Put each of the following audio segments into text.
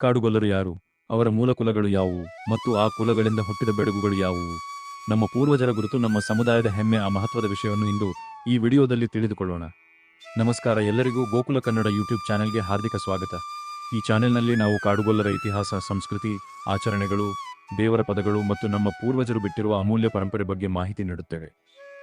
ಕಾಡುಗೊಲ್ಲರು ಯಾರು, ಅವರ ಮೂಲ ಕುಲಗಳು ಯಾವುವು ಮತ್ತು ಆ ಕುಲಗಳಿಂದ ಹುಟ್ಟಿದ ಬೆಡಗುಗಳು ಯಾವುವು? ನಮ್ಮ ಪೂರ್ವಜರ ಗುರುತು, ನಮ್ಮ ಸಮುದಾಯದ ಹೆಮ್ಮೆ, ಆ ಮಹತ್ವದ ವಿಷಯವನ್ನು ಇಂದು ಈ ವಿಡಿಯೋದಲ್ಲಿ ತಿಳಿದುಕೊಳ್ಳೋಣ. ನಮಸ್ಕಾರ ಎಲ್ಲರಿಗೂ, ಗೋಕುಲ ಕನ್ನಡ ಯೂಟ್ಯೂಬ್ ಚಾನೆಲ್ಗೆ ಹಾರ್ದಿಕ ಸ್ವಾಗತ. ಈ ಚಾನೆಲ್ನಲ್ಲಿ ನಾವು ಕಾಡುಗೊಲ್ಲರ ಇತಿಹಾಸ, ಸಂಸ್ಕೃತಿ, ಆಚರಣೆಗಳು, ದೇವರ ಪದಗಳು ಮತ್ತು ನಮ್ಮ ಪೂರ್ವಜರು ಬಿಟ್ಟಿರುವ ಅಮೂಲ್ಯ ಪರಂಪರೆ ಬಗ್ಗೆ ಮಾಹಿತಿ ನೀಡುತ್ತೇವೆ.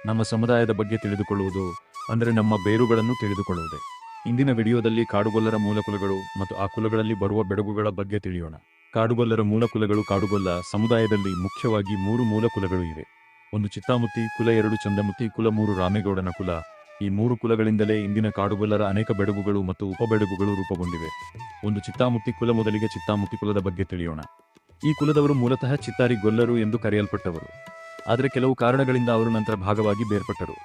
ನಮ್ಮ ಸಮುದಾಯದ ಬಗ್ಗೆ ತಿಳಿದುಕೊಳ್ಳುವುದು ಅಂದರೆ ನಮ್ಮ ಬೇರುಗಳನ್ನು ತಿಳಿದುಕೊಳ್ಳುವುದೇ. ಇಂದಿನ ವಿಡಿಯೋದಲ್ಲಿ ಕಾಡುಗೊಲ್ಲರ ಮೂಲಕುಲಗಳು ಮತ್ತು ಆ ಕುಲಗಳಲ್ಲಿ ಬರುವ ಬೆಡಗುಗಳ ಬಗ್ಗೆ ತಿಳಿಯೋಣ. ಕಾಡುಗೊಲ್ಲರ ಮೂಲಕುಲಗಳು. ಕಾಡುಗೊಲ್ಲ ಸಮುದಾಯದಲ್ಲಿ ಮುಖ್ಯವಾಗಿ 3 ಮೂಲಕುಲಗಳು ಇವೆ. 1 ಚಿತ್ತಾಮುತ್ತಿ ಕುಲ, 2 ಚಂದಮುತ್ತಿ ಕುಲ, 3 ರಾಮೇಗೌಡನ ಕುಲ. ಈ 3 ಕುಲಗಳಿಂದಲೇ ಇಂದಿನ ಕಾಡುಗೊಲ್ಲರ ಅನೇಕ ಬೆಡಗುಗಳು ಮತ್ತು ಉಪಬೆಡಗುಗಳು ರೂಪುಗೊಂಡಿವೆ. 1 ಚಿತ್ತಾಮುತ್ತಿ ಕುಲ. ಮೊದಲಿಗೆ ಚಿತ್ತಾಮುತ್ತಿ ಕುಲದ ಬಗ್ಗೆ ತಿಳಿಯೋಣ. ಈ ಕುಲದವರು ಮೂಲತಃ ಚಿತ್ತಾರಿ ಗೊಲ್ಲರು ಎಂದು ಕರೆಯಲ್ಪಟ್ಟವರು. ಆದರೆ ಕೆಲವು ಕಾರಣಗಳಿಂದ ಅವರು ನಂತರ ಭಾಗವಾಗಿ ಬೇರ್ಪಟ್ಟರು.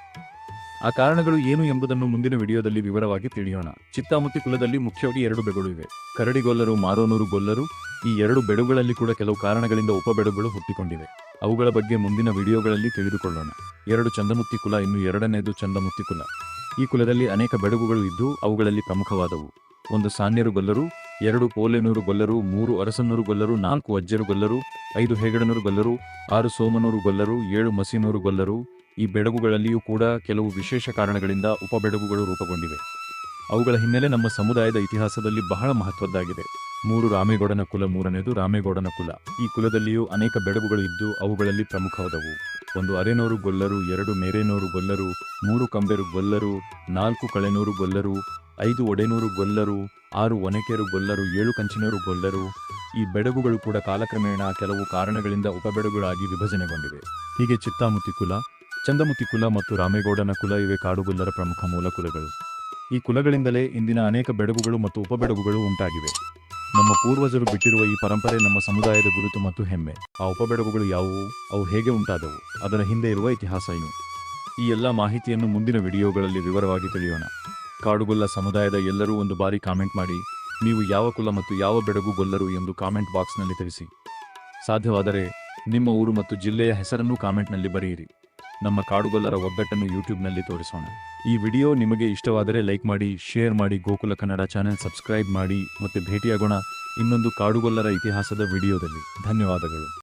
ಆ ಕಾರಣಗಳು ಏನು ಎಂಬುದನ್ನು ಮುಂದಿನ ವಿಡಿಯೋದಲ್ಲಿ ವಿವರವಾಗಿ ತಿಳಿಯೋಣ. ಚಿತ್ತಾಮುತ್ತಿ ಕುಲದಲ್ಲಿ ಮುಖ್ಯವಾಗಿ 2 ಬೆಡಗುಗಳು ಇವೆ, ಕರಡಿಗೊಲ್ಲರು, ಮಾರೋನೂರು ಗೊಲ್ಲರು. ಈ 2 ಬೆಡಗುಗಳಲ್ಲಿ ಕೂಡ ಕೆಲವು ಕಾರಣಗಳಿಂದ ಉಪಬೆಡಗುಗಳು ಹುಟ್ಟಿಕೊಂಡಿವೆ. ಅವುಗಳ ಬಗ್ಗೆ ಮುಂದಿನ ವಿಡಿಯೋಗಳಲ್ಲಿ ತಿಳಿದುಕೊಳ್ಳೋಣ. 2 ಚಂದಮುತ್ತಿ ಕುಲ, ಇನ್ನು 2ನೇದು ಚಂದಮುತ್ತಿ ಕುಲ. ಈ ಕುಲದಲ್ಲಿ ಅನೇಕ ಬೆಡಗುಗಳು ಇದ್ದು ಅವುಗಳಲ್ಲಿ ಪ್ರಮುಖವಾದವು: 1 ಸಾನ್ಯರು ಗೊಲ್ಲರು, 2 ಪೋಲೆನೂರು ಗೊಲ್ಲರು, 3 ಅರಸನೂರು ಗೊಲ್ಲರು, 4 ಅಜ್ಜರು ಗೊಲ್ಲರು, 5 ಹೇಗಡನೂರು ಗೊಲ್ಲರು, 6 ಸೋಮನೂರು ಗೊಲ್ಲರು, 7 ಮಸೀನೂರು ಗೊಲ್ಲರು. ಈ ಬೆಡಗುಗಳಲ್ಲಿಯೂ ಕೂಡ ಕೆಲವು ವಿಶೇಷ ಕಾರಣಗಳಿಂದ ಉಪಬೆಡಗುಗಳು ರೂಪುಗೊಂಡಿವೆ. ಅವುಗಳ ಹಿನ್ನೆಲೆ ನಮ್ಮ ಸಮುದಾಯದ ಇತಿಹಾಸದಲ್ಲಿ ಬಹಳ ಮಹತ್ವದ್ದಾಗಿದೆ. 3 ರಾಮೇಗೌಡನ ಕುಲ. 3ನೇದು ರಾಮೇಗೌಡನ ಕುಲ. ಈ ಕುಲದಲ್ಲಿಯೂ ಅನೇಕ ಬೆಡಗುಗಳು ಇದ್ದು ಅವುಗಳಲ್ಲಿ ಪ್ರಮುಖವಾದವು: 1 ಅರೆನೂರು ಗೊಲ್ಲರು, 2 ಮೇರೇನೂರು ಗೊಲ್ಲರು, 3 ಕಂಬೇರು ಗೊಲ್ಲರು, 4 ಕಳೆನೂರು ಗೊಲ್ಲರು, 5 ಒಡೆನೂರು ಗೊಲ್ಲರು, 6 ಒನಕೆರು ಗೊಲ್ಲರು, 7 ಕಂಚಿನೂರು ಗೊಲ್ಲರು. ಈ ಬೆಡಗುಗಳು ಕೂಡ ಕಾಲಕ್ರಮೇಣ ಕೆಲವು ಕಾರಣಗಳಿಂದ ಉಪಬೆಡಗುಗಳಾಗಿ ವಿಭಜನೆಗೊಂಡಿವೆ. ಹೀಗೆ ಚಿತ್ತಾಮುತ್ತಿ ಕುಲ, ಚಂದಮುತ್ತಿ ಕುಲ ಮತ್ತು ರಾಮೇಗೌಡನ ಕುಲ ಇವೇ ಕಾಡುಗೊಲ್ಲರ ಪ್ರಮುಖ ಮೂಲಕುಲಗಳು. ಈ ಕುಲಗಳಿಂದಲೇ ಇಂದಿನ ಅನೇಕ ಬೆಡಗುಗಳು ಮತ್ತು ಉಪಬೆಡಗುಗಳು ಉಂಟಾಗಿವೆ. ನಮ್ಮ ಪೂರ್ವಜರು ಬಿಟ್ಟಿರುವ ಈ ಪರಂಪರೆ ನಮ್ಮ ಸಮುದಾಯದ ಗುರುತು ಮತ್ತು ಹೆಮ್ಮೆ. ಆ ಉಪಬೆಡಗುಗಳು ಯಾವುವು, ಅವು ಹೇಗೆ ಉಂಟಾದವು, ಅದರ ಹಿಂದೆ ಇರುವ ಇತಿಹಾಸ ಏನು? ಈ ಎಲ್ಲ ಮಾಹಿತಿಯನ್ನು ಮುಂದಿನ ವಿಡಿಯೋಗಳಲ್ಲಿ ವಿವರವಾಗಿ ತಿಳಿಯೋಣ. ಕಾಡುಗೊಲ್ಲ ಸಮುದಾಯದ ಎಲ್ಲರೂ ಒಂದು ಬಾರಿ ಕಾಮೆಂಟ್ ಮಾಡಿ, ನೀವು ಯಾವ ಕುಲ ಮತ್ತು ಯಾವ ಬೆಡಗು ಗೊಲ್ಲರು ಎಂದು ಕಾಮೆಂಟ್ ಬಾಕ್ಸ್ನಲ್ಲಿ ತಿಳಿಸಿ. ಸಾಧ್ಯವಾದರೆ ನಿಮ್ಮ ಊರು ಮತ್ತು ಜಿಲ್ಲೆಯ ಹೆಸರನ್ನು ಕಾಮೆಂಟ್ನಲ್ಲಿ ಬರೆಯಿರಿ. ನಮ್ಮ ಕಾಡುಗೊಲ್ಲರ ಒಗ್ಗಟ್ಟನ್ನು ಯೂಟ್ಯೂಬ್ನಲ್ಲಿ ತೋರಿಸೋಣ. ಈ ವಿಡಿಯೋ ನಿಮಗೆ ಇಷ್ಟವಾದರೆ ಲೈಕ್ ಮಾಡಿ, ಶೇರ್ ಮಾಡಿ, ಗೋಕುಲ ಕನ್ನಡ ಚಾನೆಲ್ ಸಬ್ಸ್ಕ್ರೈಬ್ ಮಾಡಿ. ಮತ್ತೆ ಭೇಟಿಯಾಗೋಣ ಇನ್ನೊಂದು ಕಾಡುಗೊಲ್ಲರ ಇತಿಹಾಸದ ವಿಡಿಯೋದಲ್ಲಿ. ಧನ್ಯವಾದಗಳು.